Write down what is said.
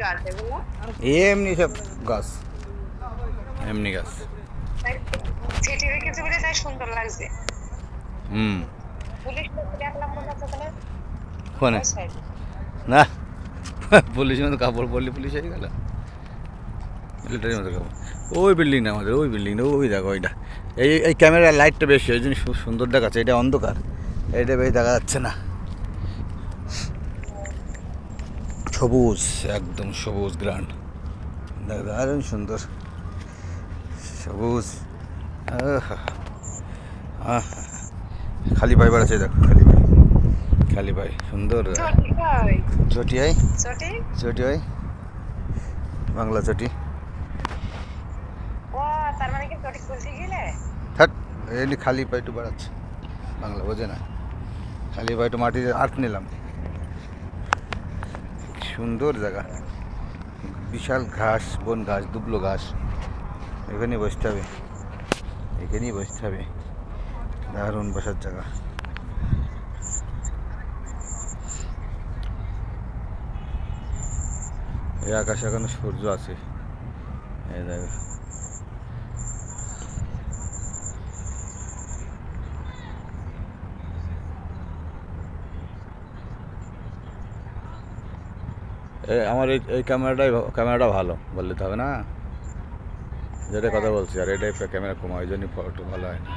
গাছ এগুলো? এমনি সব গাছ, এমনি গাছ। তাই ছিটি রেখেছে বলে তাই সুন্দর লাগছে। হুম। পুলিশ লোক দেখলাম মনে হচ্ছে তাহলে কোনে? ওই সাইড। না, পুলিশের মতো কাপড় পরলে পুলিশ হয়ে গেল, মিলিটারির মতো কাপড়। ওই বিল্ডিংটা আমাদের, ওই বিল্ডিংটা, ওই দেখো ওইটা। এই ক্যামেরার লাইটটা বেশি, ওই জন্য খুব সুন্দর দেখাচ্ছে। এটা অন্ধকার, এটা বেশ দেখা যাচ্ছে না। সবুজ, একদম সবুজ গ্রান, দারুণ সুন্দর সবুজ। আহা, আহা। খালি ভাই বেড়াচ্ছে, দেখো খালি ভাই, খালি ভাই সুন্দর। চটি কই? চটি হয়, চটি? চটি হয়, বাংলা চটি। ও, তার মানে কি চটি খুলতে গেলে? থাক, এমনি খালি পায়ে একটু বেড়াচ্ছে, বাংলা বোঝে না। খালি পায়ে একটু মাটিতে আর্ট নিলাম। সুন্দর জায়গা, বিশাল ঘাস, বন ঘাস, দুবলো ঘাস। এখানেই বসতে হবে, এখানেই বসতে হবে। দারুণ বসার জায়গা। এই আকাশে এখনো সূর্য আছে, এই দেখো। আমার এই ক্যামেরাটা ভালো বললে তো হবে না, যেটা কথা হ্যাঁ। বলছি। আর এটাই ক্যামেরা কমা, ওই জন্য ফটো ভালো হয় না।